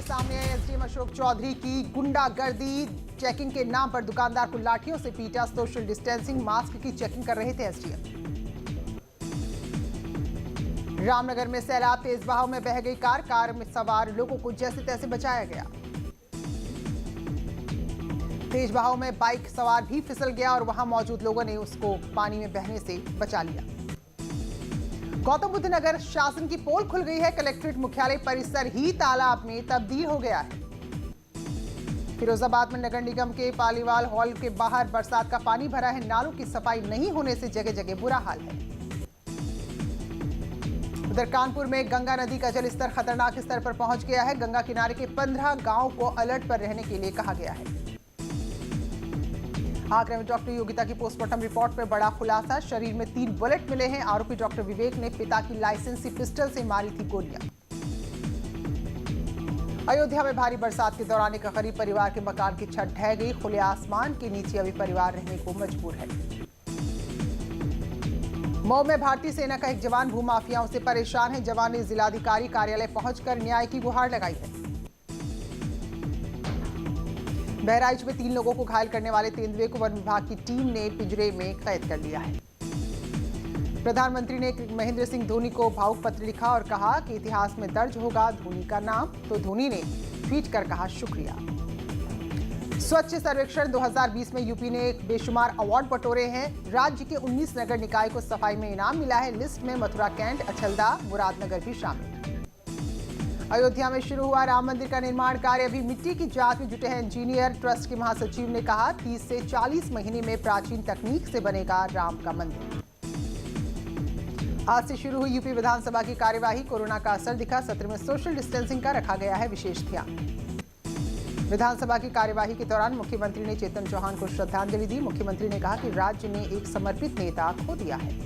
सामने आई एसडीएम अशोक चौधरी की गुंडागर्दी। चेकिंग के नाम पर दुकानदार को लाठियों से पीटा। सोशल डिस्टेंसिंग मास्क की चेकिंग कर रहे थे एसडीएम। रामनगर में सैलाब, तेज बहाव में बह गई कार में सवार लोगों को जैसे तैसे बचाया गया। तेज बहाव में बाइक सवार भी फिसल गया और वहां मौजूद लोगों ने उसको पानी में बहने से बचा लिया। गौतम बुद्ध नगर शासन की पोल खुल गई है। कलेक्ट्रेट मुख्यालय परिसर ही तालाब में तब्दील हो गया है। फिरोजाबाद में नगर निगम के पालीवाल हॉल के बाहर बरसात का पानी भरा है। नालों की सफाई नहीं होने से जगह जगह बुरा हाल है। उधर कानपुर में गंगा नदी का जलस्तर खतरनाक स्तर पर पहुंच गया है। गंगा किनारे के 15 गांवों को अलर्ट पर रहने के लिए कहा गया है। आगरा में डॉक्टर योगिता की पोस्टमार्टम रिपोर्ट में बड़ा खुलासा। शरीर में 3 बुलेट मिले हैं। आरोपी डॉक्टर विवेक ने पिता की लाइसेंसी पिस्टल से मारी थी गोलियां। अयोध्या में भारी बरसात के दौरान एक गरीब परिवार के मकान की छत ढह गई। खुले आसमान के नीचे अभी परिवार रहने को मजबूर है। मऊ में भारतीय सेना का एक जवान भूमाफियाओं से परेशान है। जवान ने जिलाधिकारी कार्यालय पहुंचकर न्याय की गुहार लगाई है। बहराइच में 3 लोगों को घायल करने वाले तेंदुए को वन विभाग की टीम ने पिंजरे में कैद कर लिया है। प्रधानमंत्री ने महेंद्र सिंह धोनी को भावुक पत्र लिखा और कहा कि इतिहास में दर्ज होगा धोनी का नाम। तो धोनी ने ट्वीट कर कहा शुक्रिया। स्वच्छ सर्वेक्षण 2020 में यूपी ने बेशुमार अवार्ड बटोरे हैं। राज्य के 19 नगर निकाय को सफाई में इनाम मिला है। लिस्ट में मथुरा कैंट, अछलदा, मुरादनगर भी शामिल। अयोध्या में शुरू हुआ राम मंदिर का निर्माण कार्य। अभी मिट्टी की जांच में जुटे हैं इंजीनियर। ट्रस्ट के महासचिव ने कहा 30 से 40 महीने में प्राचीन तकनीक से बनेगा राम का मंदिर। आज से शुरू हुई यूपी विधानसभा की कार्यवाही। कोरोना का असर दिखा। सत्र में सोशल डिस्टेंसिंग का रखा गया है विशेष ध्यान। विधानसभा की कार्यवाही के दौरान मुख्यमंत्री ने चेतन चौहान को श्रद्धांजलि दी। मुख्यमंत्री ने कहा कि राज्य ने एक समर्पित नेता खो दिया है।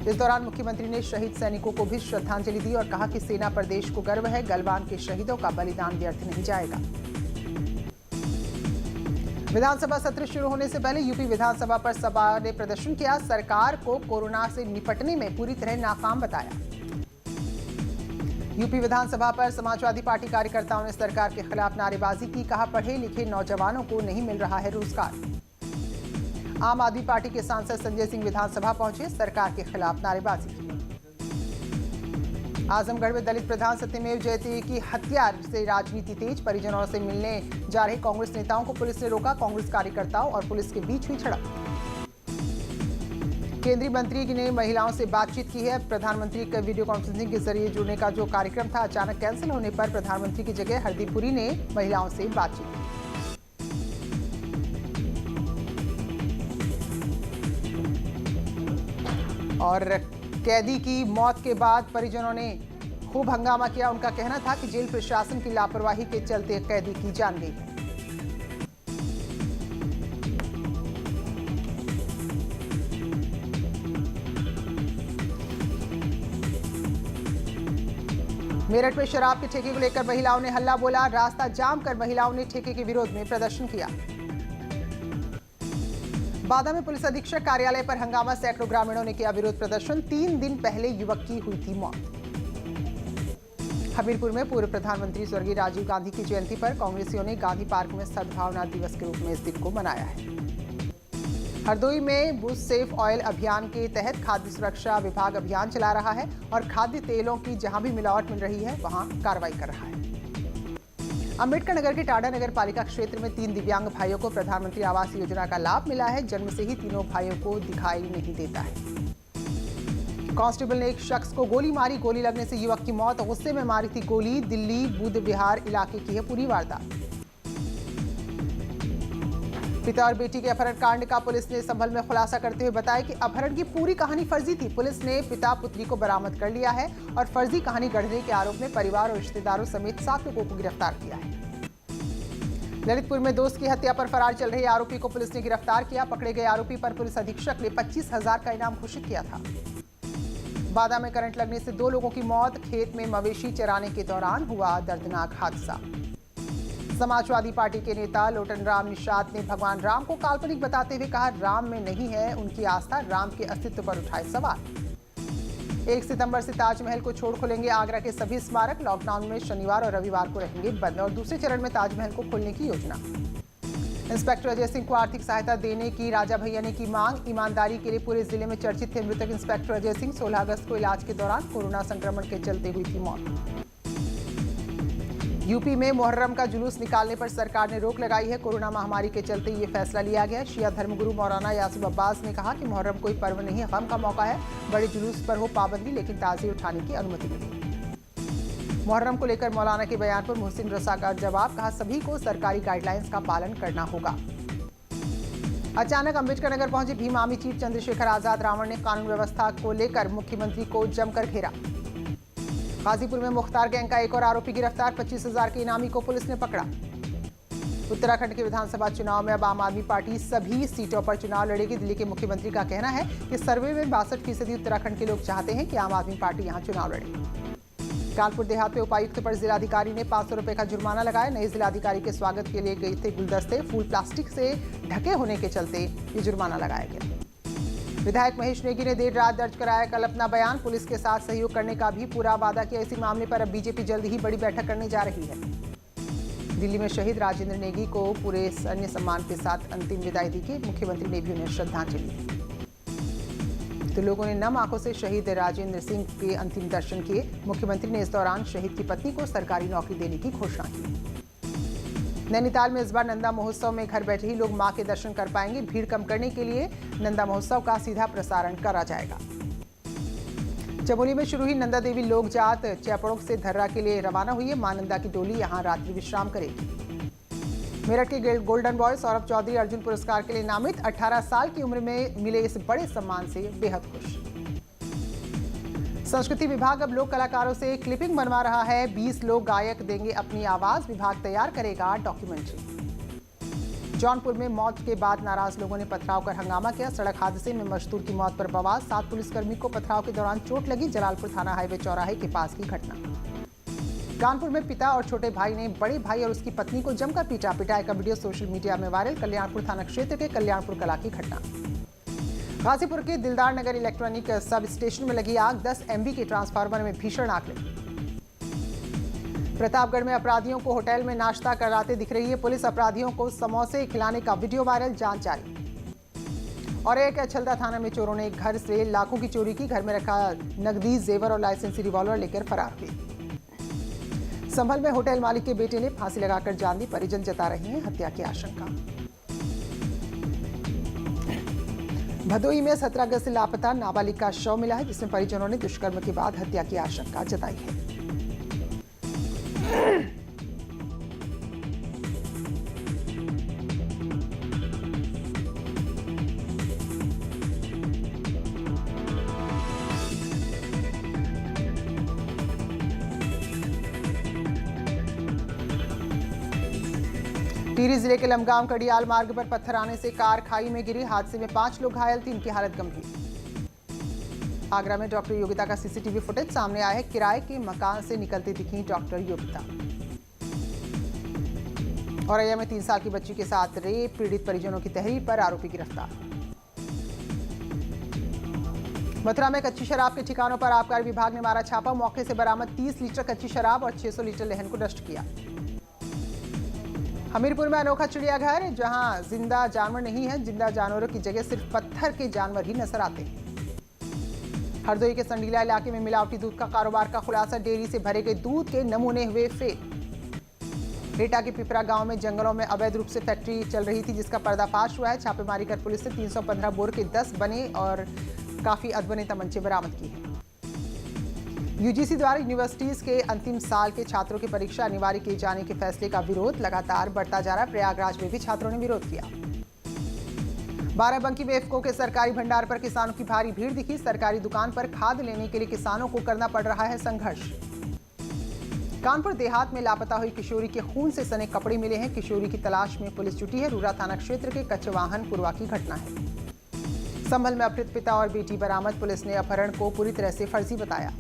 इस दौरान मुख्यमंत्री ने शहीद सैनिकों को भी श्रद्धांजलि दी और कहा कि सेना पर देश को गर्व है। गलवान के शहीदों का बलिदान व्यर्थ नहीं जाएगा। विधानसभा सत्र शुरू होने से पहले यूपी विधानसभा पर सपा ने प्रदर्शन किया। सरकार को कोरोना से निपटने में पूरी तरह नाकाम बताया। यूपी विधानसभा पर समाजवादी पार्टी कार्यकर्ताओं ने सरकार के खिलाफ नारेबाजी की। कहा पढ़े लिखे नौजवानों को नहीं मिल रहा है रोजगार। आम आदमी पार्टी के सांसद संजय सिंह विधानसभा पहुंचे। सरकार के खिलाफ नारेबाजी की। आजमगढ़ में दलित प्रधान सत्यमेव जयते की हत्या से राजनीति तेज। परिजनों से मिलने जा रहे कांग्रेस नेताओं को पुलिस ने रोका। कांग्रेस कार्यकर्ताओं और पुलिस के बीच हुई झड़प। केंद्रीय मंत्री ने महिलाओं से बातचीत की है। प्रधानमंत्री के वीडियो कॉन्फ्रेंसिंग के जरिए जुड़ने का जो कार्यक्रम था अचानक कैंसिल होने पर प्रधानमंत्री की जगह हरदीप पुरी ने महिलाओं से बातचीत की। और कैदी की मौत के बाद परिजनों ने खूब हंगामा किया। उनका कहना था कि जेल प्रशासन की लापरवाही के चलते कैदी की जान गई है। मेरठ में शराब के ठेके को लेकर महिलाओं ने हल्ला बोला। रास्ता जाम कर महिलाओं ने ठेके के विरोध में प्रदर्शन किया। बादा में पुलिस अधीक्षक कार्यालय पर हंगामा। सैकड़ों ग्रामीणों ने किया विरोध प्रदर्शन। 3 दिन पहले युवक की हुई थी मौत। हमीरपुर में पूर्व प्रधानमंत्री स्वर्गीय राजीव गांधी की जयंती पर कांग्रेसियों ने गांधी पार्क में सद्भावना दिवस के रूप में इस दिन को मनाया है। हरदोई में बुश सेफ ऑयल अभियान के तहत खाद्य सुरक्षा विभाग अभियान चला रहा है और खाद्य तेलों की जहां भी मिलावट मिल रही है वहां कार्रवाई कर रहा है। अंबेडकर नगर के टाडा नगर पालिका क्षेत्र में 3 दिव्यांग भाइयों को प्रधानमंत्री आवास योजना का लाभ मिला है। जन्म से ही तीनों भाइयों को दिखाई नहीं देता है। कांस्टेबल ने एक शख्स को गोली मारी। गोली लगने से युवक की मौत। गुस्से में मारी थी गोली। दिल्ली बुद्ध विहार इलाके की है पूरी वारदात। पिता और बेटी के अपहरण कांड का पुलिस ने संभल में खुलासा करते हुए बताया कि अपहरण की पूरी कहानी फर्जी थी। पुलिस ने पिता पुत्री को बरामद कर लिया है और फर्जी कहानी गढ़ने के आरोप में परिवार और रिश्तेदारों समेत 7 लोगों को गिरफ्तार किया है। ललितपुर में दोस्त की हत्या पर फरार चल रहे आरोपी को पुलिस ने गिरफ्तार किया। पकड़े गए आरोपी पर पुलिस अधीक्षक ने 25,000 का इनाम घोषित किया था। बादा में करंट लगने से 2 लोगों की मौत। खेत में मवेशी चराने के दौरान हुआ दर्दनाक हादसा। समाजवादी पार्टी के नेता लोटन राम निषाद ने भगवान राम को काल्पनिक बताते हुए कहा राम में नहीं है उनकी आस्था। राम के अस्तित्व पर उठाए सवाल। 1 सितंबर से ताजमहल को छोड़ खोलेंगे आगरा के सभी स्मारक। लॉकडाउन में शनिवार और रविवार को रहेंगे बंद और दूसरे चरण में ताजमहल को खोलने की योजना। इंस्पेक्टर अजय सिंह को आर्थिक सहायता देने की राजा भैया ने की मांग। ईमानदारी के लिए पूरे जिले में चर्चित थे मृतक इंस्पेक्टर अजय सिंह। 16 अगस्त को इलाज के दौरान कोरोना संक्रमण के चलते हुई थी मौत। यूपी में मुहर्रम का जुलूस निकालने पर सरकार ने रोक लगाई है। कोरोना महामारी के चलते ये फैसला लिया गया। शिया धर्मगुरु मौलाना यासिर अब्बास ने कहा कि मुहर्रम कोई पर्व नहीं, गम का मौका है। बड़े जुलूस पर हो पाबंदी, लेकिन ताज़िए उठाने की अनुमति मिली। मुहर्रम को लेकर मौलाना के बयान पर मोहसिन रसा का जवाब। कहा सभी को सरकारी गाइडलाइंस का पालन करना होगा। अचानक अंबेडकर नगर पहुंचे भीम आर्मी चीफ चंद्रशेखर आजाद। रावण ने कानून व्यवस्था को लेकर मुख्यमंत्री को जमकर घेरा। गाजीपुर में मुख्तार गैंग का एक और आरोपी गिरफ्तार। 25,000 के इनामी को पुलिस ने पकड़ा। उत्तराखंड के विधानसभा चुनाव में अब आम आदमी पार्टी सभी सीटों पर चुनाव लड़ेगी। दिल्ली के मुख्यमंत्री का कहना है कि सर्वे में 62% उत्तराखंड के लोग चाहते हैं कि आम आदमी पार्टी यहां चुनाव लड़े। कानपुर देहात में उपायुक्त पर जिलाधिकारी ने 500 रुपए का जुर्माना लगाया। नए जिलाधिकारी के स्वागत के लिए गए थे गुलदस्ते। फूल प्लास्टिक से ढके होने के चलते ये जुर्माना लगाया गया। विधायक महेश नेगी ने देर रात दर्ज कराया कल अपना बयान। पुलिस के साथ सहयोग करने का भी पूरा वादा किया। इसी मामले पर अब बीजेपी जल्द ही बड़ी बैठक करने जा रही है। दिल्ली में शहीद राजेंद्र नेगी को पूरे सैन्य सम्मान के साथ अंतिम विदाई दी गई। मुख्यमंत्री ने भी उन्हें श्रद्धांजलि दी। तो लोगों ने नम आंखों से शहीद राजेंद्र सिंह के अंतिम दर्शन किए। मुख्यमंत्री ने इस दौरान शहीद की पत्नी को सरकारी नौकरी देने की घोषणा की। नैनीताल में इस बार नंदा महोत्सव में घर बैठे ही लोग मां के दर्शन कर पाएंगे। भीड़ कम करने के लिए नंदा महोत्सव का सीधा प्रसारण करा जाएगा। चमोली में शुरू हुई नंदा देवी लोक जात चैपड़ों से धर्रा के लिए रवाना हुई है। मां नंदा की टोली यहां रात्रि विश्राम करेगी। मेरठ के गोल्डन बॉय सौरभ चौधरी अर्जुन पुरस्कार के लिए नामित। 18 साल की उम्र में मिले इस बड़े सम्मान से बेहद खुश। संस्कृति विभाग अब लोक कलाकारों से क्लिपिंग बनवा रहा है। 20 लोग गायक देंगे अपनी आवाज। विभाग तैयार करेगा डॉक्यूमेंट्री। जौनपुर में मौत के बाद नाराज लोगों ने पथराव कर हंगामा किया। सड़क हादसे में मजदूर की मौत पर बवाल। 7 पुलिसकर्मी को पथराव के दौरान चोट लगी। जलालपुर थाना हाईवे चौराहे के पास की घटना। कानपुर में पिता और छोटे भाई ने बड़े भाई और उसकी पत्नी को जमकर पीटा। पिटाई का वीडियो सोशल मीडिया में वायरल। कल्याणपुर थाना क्षेत्र के कल्याणपुर कला की घटना। गाजीपुर के दिलदार नगर इलेक्ट्रॉनिक सब स्टेशन में लगी आग। 10 MB के ट्रांसफार्मर में भीषण आग लगी। प्रतापगढ़ में अपराधियों को होटल में नाश्ता कराते दिख रही है पुलिस। अपराधियों को समोसे खिलाने का वीडियो वायरल। जांच जारी। और एक छलदा थाना में चोरों ने घर से लाखों की चोरी की। घर में रखा नकदी, जेवर और लाइसेंसी रिवॉल्वर लेकर फरार हुए। संभल में होटल मालिक के बेटे ने फांसी लगाकर जान दी। परिजन जता रहे हैं हत्या की आशंका। भदोही में 17 अगस्त से लापता नाबालिग का शव मिला है, जिसमें परिजनों ने दुष्कर्म के बाद हत्या की आशंका जताई है। टिहरी जिले के लमगांव कड़ियाल मार्ग पर पत्थर आने से कार खाई में गिरी। हादसे में 5 लोग घायल, 3 की हालत गंभीर। आगरा में डॉक्टर योगिता का सीसीटीवी फुटेज सामने आया है। किराए के मकान से निकलती दिखी डॉक्टर योगिता। औरैया में 3 साल की बच्ची के साथ रेप, पीड़ित परिजनों की तहरीर पर आरोपी गिरफ्तार। मथुरा में कच्ची शराब के ठिकानों पर आबकारी विभाग ने मारा छापा। मौके से बरामद 30 लीटर कच्ची शराब और 600 लीटर लहन को नष्ट किया। हमीरपुर में अनोखा चिड़ियाघर, जहां जिंदा जानवर नहीं है। जिंदा जानवरों की जगह सिर्फ पत्थर के जानवर ही नजर आते हैं। हरदोई के संडीला इलाके में मिलावटी दूध का कारोबार का खुलासा। डेयरी से भरे गए दूध के नमूने हुए फेल। एटा के पिपरा गांव में जंगलों में अवैध रूप से फैक्ट्री चल रही थी, जिसका पर्दाफाश हुआ है। छापेमारी कर पुलिस ने 315 बोर के 10 बने और काफी अधबने तमंचे बरामद किए हैं। यूजीसी द्वारा यूनिवर्सिटीज के अंतिम साल के छात्रों की परीक्षा अनिवार्य किए जाने के फैसले का विरोध लगातार बढ़ता जा रहा है। प्रयागराज में भी छात्रों ने विरोध किया। बाराबंकी में इफ्को के सरकारी भंडार पर किसानों की भारी भीड़ दिखी। सरकारी दुकान पर खाद लेने के लिए किसानों को करना पड़ रहा है संघर्ष। कानपुर देहात में लापता हुई किशोरी के खून से सने कपड़े मिले हैं। किशोरी की तलाश में पुलिस जुटी है। रूरा थाना क्षेत्र के कचवाहन पुरवा की घटना है। संभल में अपहृत पिता और बेटी बरामद। पुलिस ने अपहरण को पूरी तरह से फर्जी बताया।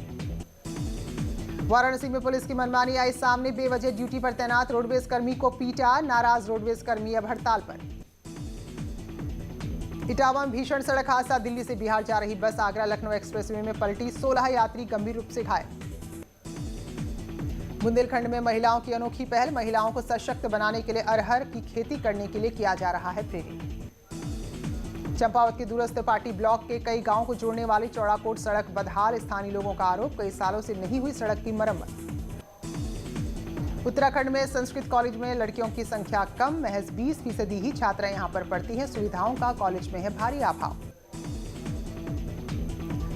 वाराणसी में पुलिस की मनमानी आई सामने। बेवजह ड्यूटी पर तैनात रोडवेज कर्मी को पीटा। नाराज रोडवेज कर्मी अब हड़ताल पर। इटावा में भीषण सड़क हादसा। दिल्ली से बिहार जा रही बस आगरा लखनऊ एक्सप्रेसवे में पलटी, 16 यात्री गंभीर रूप से घायल। बुंदेलखंड में महिलाओं की अनोखी पहल। महिलाओं को सशक्त बनाने के लिए अरहर की खेती करने के लिए किया जा रहा है प्रेरित। चंपावत के दूरस्थ पाटी ब्लॉक के कई गांवों को जोड़ने वाली चौड़ाकोट सड़क बदहाल। स्थानीय लोगों का आरोप, कई सालों से नहीं हुई सड़क की मरम्मत। उत्तराखंड में संस्कृत कॉलेज में लड़कियों की संख्या कम, महज 20% ही छात्राएं यहां पर पढ़ती हैं। सुविधाओं का कॉलेज में है भारी अभाव।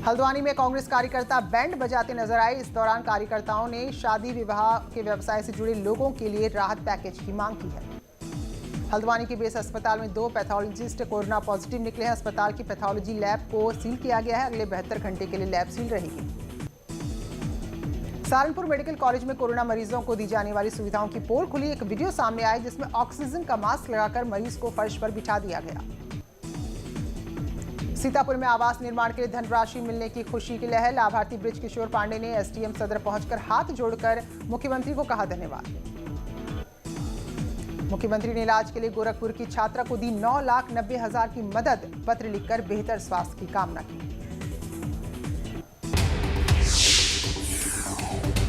हल्द्वानी में कांग्रेस कार्यकर्ता बैंड बजाते नजर आए। इस दौरान कार्यकर्ताओं ने शादी विवाह के व्यवसाय से जुड़े लोगों के लिए राहत पैकेज की मांग की है। हल्द्वानी के बेस अस्पताल में 2 पैथोलॉजिस्ट कोरोना पॉजिटिव निकले हैं। अस्पताल की पैथोलॉजी लैब को सील किया गया है। अगले 72 घंटे के लिए लैब सील रहेगी। सहारनपुर मेडिकल कॉलेज में कोरोना मरीजों को दी जाने वाली सुविधाओं की पोल खुली। एक वीडियो सामने आई जिसमें ऑक्सीजन का मास्क लगाकर मरीज को फर्श पर बिठा दिया गया। सीतापुर में आवास निर्माण के लिए धनराशि मिलने की खुशी की लहर। लाभार्थी ब्रिज किशोर पांडे ने एसडीएम सदर पहुंचकर हाथ जोड़कर मुख्यमंत्री को कहा धन्यवाद। मुख्यमंत्री ने इलाज के लिए गोरखपुर की छात्रा को दी 9,90,000 की मदद। पत्र लिखकर बेहतर स्वास्थ्य की कामना की।